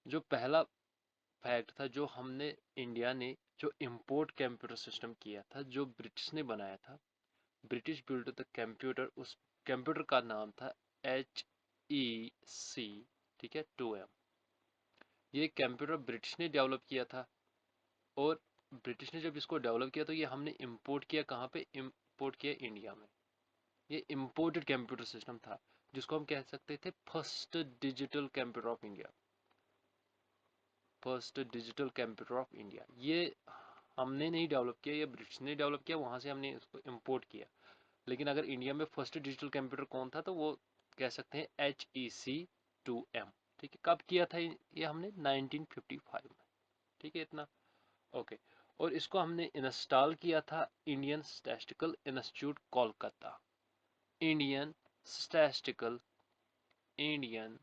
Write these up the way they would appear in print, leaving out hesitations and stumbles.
जो पहला फैक्ट था जो हमने इंडिया ने जो इंपोर्ट कंप्यूटर सिस्टम किया था, जो ब्रिटिश ने बनाया था, ब्रिटिश बिल्ड द कंप्यूटर, उस कंप्यूटर का नाम था HEC, ठीक है, 2M। ये कंप्यूटर ब्रिटिश ने डेवलप किया था, और ब्रिटिश ने जब इसको डेवलप किया तो ये हमने इंपोर्ट किया, कहाँ पे इंपोर्ट किया? इंडिया में। ये इंपोर्टेड कंप्यूटर सिस्टम था, जिसको हम कह सकते थे first digital computer of India. First digital computer of India, ये हमने नहीं डेवलप किया, ये ब्रिटिश ने डेवलप किया, वहां से हमने इसको इंपोर्ट किया। लेकिन अगर इंडिया में फर्स्ट डिजिटल कंप्यूटर कौन था, तो वो कह सकते हैं HEC 2M। ठीक है, कब किया था ये हमने? 1955 में। ठीक है, इतना ओके। और इसको हमने इंस्टॉल किया था Indian statistical institute Kolkata. Indian statistical Indian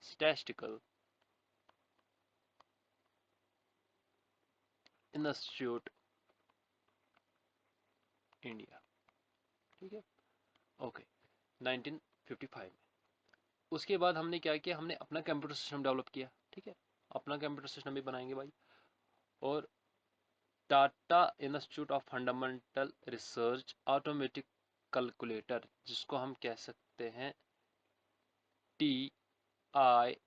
statistical institute India. ठीक है, ओके, 1955 में। उसके बाद हमने क्या किया? हमने अपना कंप्यूटर सिस्टम डेवलप किया। ठीक है, अपना कंप्यूटर सिस्टम भी बनाएंगे भाई। और Tata institute of fundamental research automatic calculator, जिसको हम कह सकते हैं TIFRAC,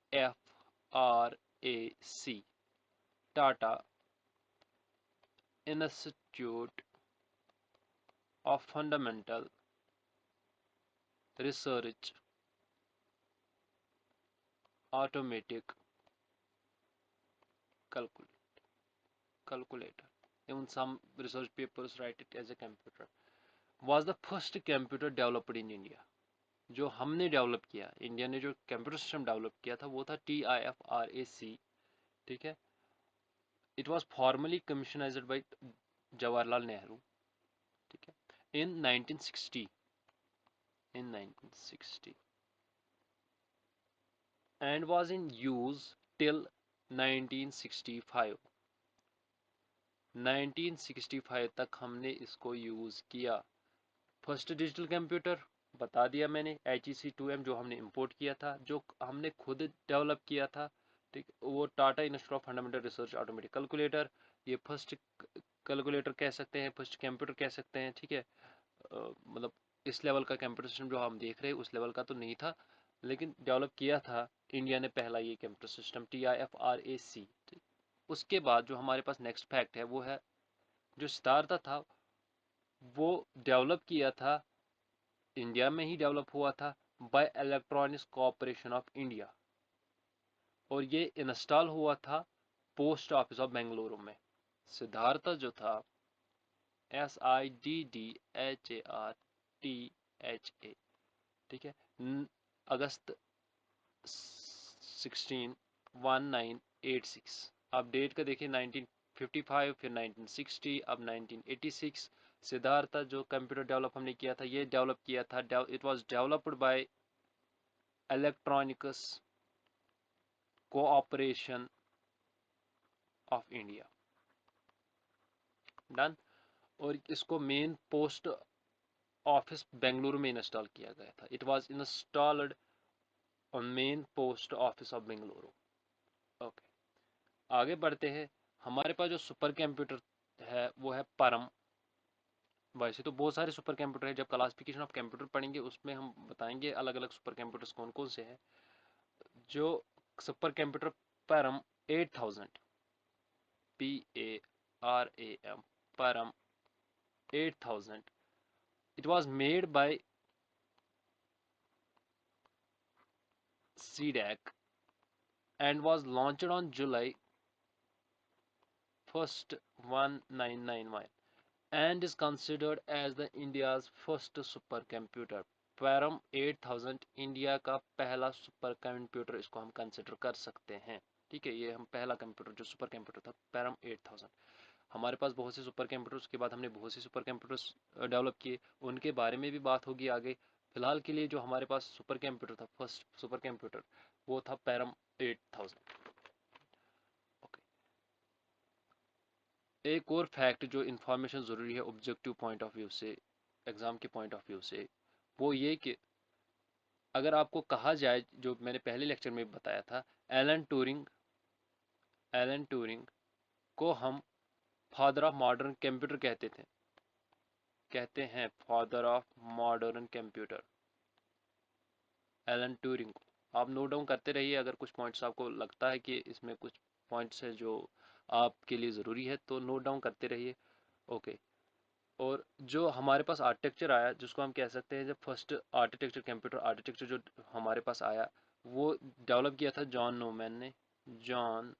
Tata institute of fundamental research automatic calculator. Even some research papers write it as a computer. Was the first computer developed in India. जो हमने डेवलप किया, इंडिया ने जो कंप्यूटर सिस्टम डेवलप किया था, वो था TIFRAC। ठीक है, it was formally commissionized by Jawaharlal Nehru. ठीक है, in 1960, in 1960, and was in use till 1965। 1965 तक हमने इसको यूज किया। फर्स्ट डिजिटल कंप्यूटर बता दिया मैंने, HEC 2M, जो हमने इंपोर्ट किया था, जो हमने खुद डेवलप किया था। ठीक, वो Tata institute of fundamental research automatic calculator, ये फर्स्ट कैलकुलेटर कह सकते हैं, फर्स्ट कंप्यूटर कह सकते हैं। ठीक है, मतलब इस लेवल का कंप्यूटर सिस्टम जो हम देख रहे हैं उस लेवल का तो नहीं था, लेकिन डेवलप किया था इंडिया ने पहला ये कंप्यूटर सिस्टम, TIFRAC। उसके बाद जो हमारे पास नेक्स्ट फैक्ट है वो है, जो सितारता था वो डेवलप किया था, इंडिया में ही डेवलप हुआ था by electronics corporation of India, और ये इंस्टॉल हुआ था पोस्ट ऑफिस ऑफ बेंगलुरु में। सिद्धार्थ जो था, SIDDHARTHA। ठीक है, अगस्त 1986। आप डेट का देखिए, 1955, फिर 1960, अब 1986। सिद्धार्थ जो कंप्यूटर डेवलप हमने किया था, ये डेवलप किया था, it was developed bye electronics cooperation of India. Done. और इसको मेन पोस्ट ऑफिस बेंगलुरु में इंस्टॉल किया गया था। It was installed on main post office of Bengaluru. Okay, आगे बढ़ते हैं। हमारे पास जो सुपर कंप्यूटर है वो है परम। वैसे तो बहुत सारे सुपर कंप्यूटर है, जब क्लासिफिकेशन ऑफ कंप्यूटर पढ़ेंगे उसमें हम बताएंगे अलग अलग सुपर कंप्यूटर्स कौन कौन से हैं। जो सुपर कंप्यूटर परम 8000, PARAM, परम 8000, it was made by CDAC and was launched on July 1st, 1991, and is considered as the India's first supercomputer. Param 8000 India का पहला सुपर कंप्यूटर, इसको हम कंसिडर कर सकते हैं। ठीक है, ये हम पहला कंप्यूटर जो सुपर कंप्यूटर था, पैरम 8000। हमारे पास बहुत से सुपर कंप्यूटर्स के बाद हमने बहुत से सुपर कंप्यूटर्स डेवलप किए, उनके बारे में भी बात होगी आगे। फिलहाल के लिए जो हमारे पास सुपर कंप्यूटर था, फर्स्ट सुपर कंप्यूटर, वो था पैरम 8000। ओके, एक और फैक्ट जो इन्फॉर्मेशन ज़रूरी है ऑब्जेक्टिव पॉइंट ऑफ व्यू से, एग्ज़ाम के पॉइंट ऑफ व्यू से, वो ये कि अगर आपको कहा जाए, जो मैंने पहले लेक्चर में बताया था, एलन ट्यूरिंग, एलन ट्यूरिंग को हम फादर ऑफ मॉडर्न कंप्यूटर कहते थे, कहते हैं father of modern computer, Alan Turing को। आप नोट डाउन करते रहिए, अगर कुछ पॉइंट्स आपको लगता है कि इसमें कुछ पॉइंट्स है जो आपके लिए ज़रूरी है तो नोट डाउन करते रहिए। ओके। और जो हमारे पास आर्किटेक्चर आया, जिसको हम कह सकते हैं जब फर्स्ट आर्किटेक्चर, कंप्यूटर आर्किटेक्चर जो हमारे पास आया, वो डेवलप किया था जॉन न्यूमैन ने, जॉन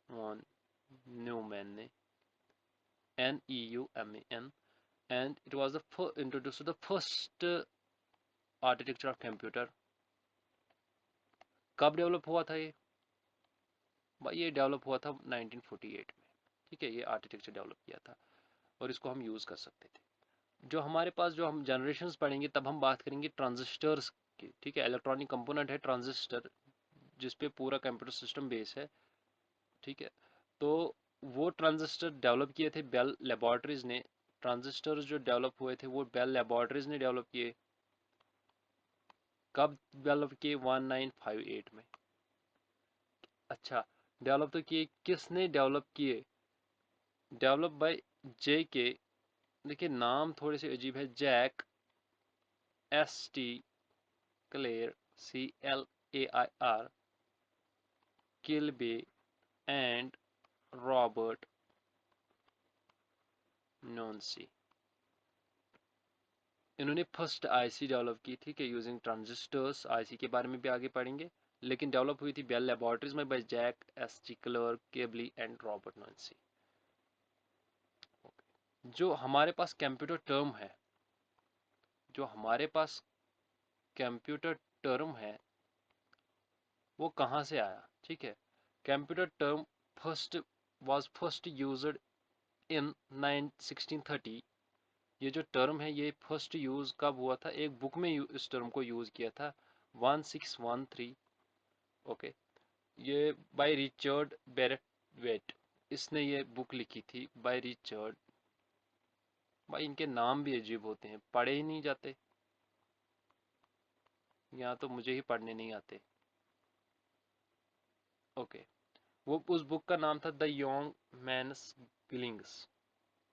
वॉन न्यूमैन ने, NEUMAN, and it was the introduced to the first architecture of computer। कब डेवलप हुआ था ये भाई? ये डेवलप हुआ था 1948 में। ठीक है, ये आर्किटेक्चर डेवलप किया था और इसको हम यूज़ कर सकते थे। जो हमारे पास, जो हम जनरेशन्स पढ़ेंगे तब हम बात करेंगे ट्रांजिस्टर्स की। ठीक है, इलेक्ट्रॉनिक कंपोनेंट है ट्रांजिस्टर, जिस पे पूरा कंप्यूटर सिस्टम बेस है। ठीक है, तो वो ट्रांजिस्टर डेवलप किए थे बेल लेबोरेटरीज ने। ट्रांजिस्टर जो डेवलप हुए थे वो बेल लेबोरेटरीज ने डेवलप किए। कब डेवलप किए? 1958 में। अच्छा, डेवलप तो किए, किसने डेवलप किए? डेवलप बाय जे के, देखिए नाम थोड़े से अजीब है, Jack ST Clair CLAIR Kilby and Robert Noyce. इन्होंने फर्स्ट आईसी डेवलप की थी कि यूजिंग ट्रांजिस्टर्स। आईसी के बारे में भी आगे पढ़ेंगे, लेकिन डेवलप हुई थी बेल लेबोरेटरीज में बाय जैक ST क्लर्क केबली एंड रॉबर्ट नॉन्सी। जो हमारे पास कंप्यूटर टर्म है, जो हमारे पास कंप्यूटर टर्म है वो कहाँ से आया? ठीक है, computer term first first used in 1630। ये जो टर्म है ये फर्स्ट यूज कब हुआ था? एक बुक में इस टर्म को यूज किया था, 1613। ओके, ये बाय रिचर्ड बेरेट वेट, इसने ये बुक लिखी थी, बाय रिचर्ड। भाई इनके नाम भी अजीब होते हैं, पढ़े ही नहीं जाते, यहाँ तो मुझे ही पढ़ने नहीं आते। ओके, वो उस बुक का नाम था द यंग मैन्स गिलिंग्स।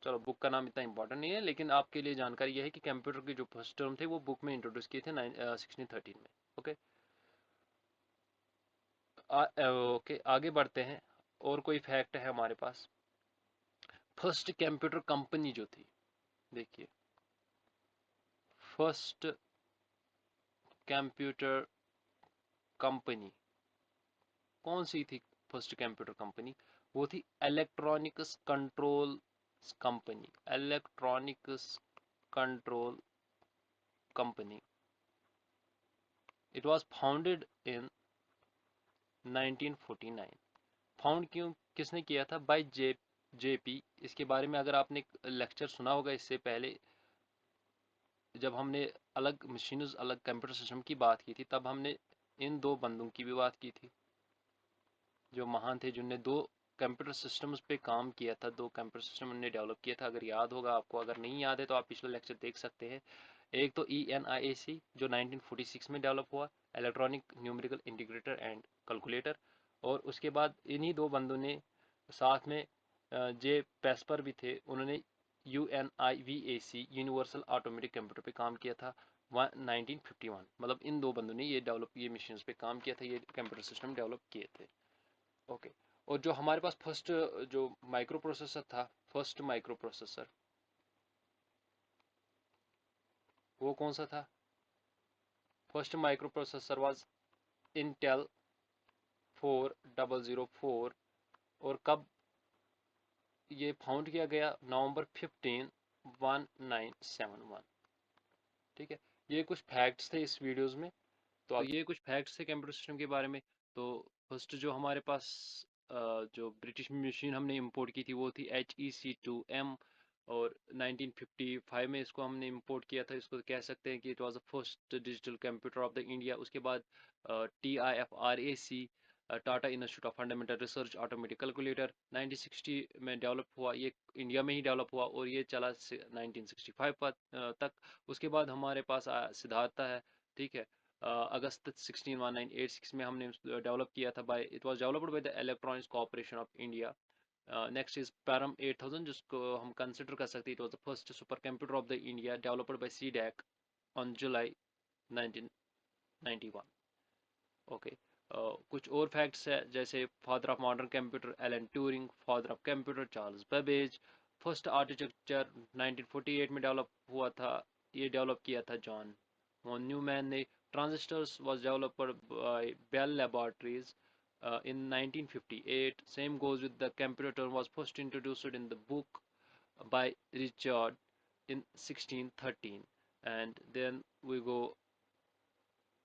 चलो, बुक का नाम इतना इंपॉर्टेंट नहीं है, लेकिन आपके लिए जानकारी यह है कि कंप्यूटर के जो फर्स्ट टर्म थे वो बुक में इंट्रोड्यूस किए थे 1613 में। ओके। ओके, आगे बढ़ते हैं। और कोई फैक्ट है हमारे पास? फर्स्ट कंप्यूटर कंपनी जो थी, देखिए, फर्स्ट कंप्यूटर कंपनी कौन सी थी? फर्स्ट कंप्यूटर कंपनी वो थी electronics control company, electronics control company. It was founded in 1949। Found क्यों, किसने किया था? Bye JP. इसके बारे में अगर आपने लेक्चर सुना होगा इससे पहले, जब हमने अलग मशीन, अलग कंप्यूटर सिस्टम की बात की थी, तब हमने इन दो बंदों की भी बात की थी जो महान थे, जिनने दो कंप्यूटर सिस्टम्स पे काम किया था, दो कंप्यूटर सिस्टम उन्होंने डेवलप किया था। अगर याद होगा आपको, अगर नहीं याद है तो आप पिछला लेक्चर देख सकते हैं। एक तो ENIAC जो 1946 में डेवलप हुआ, electronic numerical integrator and calculator. और उसके बाद इन्हीं दो बंदों ने साथ में जे पेस्पर भी थे, उन्होंने UNIVAC यूनिवर्सल ऑटोमेटिक कंप्यूटर पे काम किया था 1951। मतलब इन दो बंदों ने ये डेवलप, ये मशीन्स पे काम किया था, ये कंप्यूटर सिस्टम डेवलप किए थे। ओके। और जो हमारे पास फर्स्ट जो माइक्रो प्रोसेसर था, फर्स्ट माइक्रो प्रोसेसर, वो कौन सा था? First micro processor was Intel 4004। और कब ये फाउंड किया गया? नवंबर 15 1971। ठीक है, ये कुछ फैक्ट्स थे इस वीडियोस में। तो ये कुछ फैक्ट्स थे कंप्यूटर सिस्टम के बारे में। तो फर्स्ट जो हमारे पास जो ब्रिटिश मशीन हमने इंपोर्ट की थी वो थी HEC2M। और 1955 में इसको हमने इंपोर्ट किया था। इसको कह सकते हैं कि it was the first digital computer of the India. उसके बाद TIFRAC, Tata institute of fundamental research automatic calculator, 1960 में डेवलप हुआ। ये इंडिया में ही डेवलप हुआ और ये चला 1965 तक। उसके बाद हमारे पास सिद्धार्था है। ठीक है, अगस्त 16 1986 में हमने डेवलप किया था by it was developed by the electronics corporation of India. Next is Param 8000 जिसको हम कंसिडर कर सकते हैं it was the first super computer of the India developed by CDAC on July 1991। Okay. कुछ और फैक्ट्स है जैसे father of modern computer Alan Turing, father of computer Charles Babbage, first architecture 1948 में डेवलप हुआ था, ये डेवलप किया था जॉन वॉन न्यूमैन ने। Transistors was developed by Bell laboratories in 1958. Same goes with the computer term was first introduced in the book by Richard in 1613. And then we go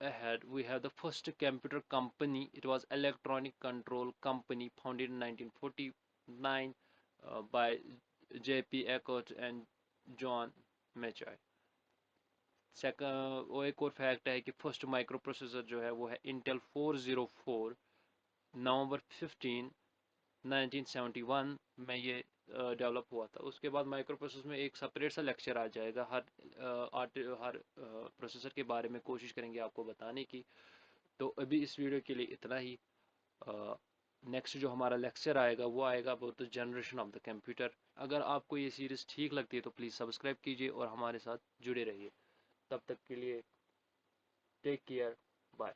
ahead, we have the first computer company. It was Electronic Control Company, founded in 1949 by J.P. Eckert and John Mackay. Second वो एक और fact है कि first micro processor जो है वो है Intel 404, नवंबर 15 1971 में ये डेवलप हुआ था। उसके बाद माइक्रो प्रोसेसर में एक सेपरेट सा लेक्चर आ जाएगा, हर प्रोसेसर के बारे में कोशिश करेंगे आपको बताने की। तो अभी इस वीडियो के लिए इतना ही। नेक्स्ट जो हमारा लेक्चर आएगा वो आएगा about the generation of the computer. अगर आपको ये सीरीज़ ठीक लगती है तो प्लीज़ सब्सक्राइब कीजिए और हमारे साथ जुड़े रहिए। तब तक के लिए टेक केयर, बाय।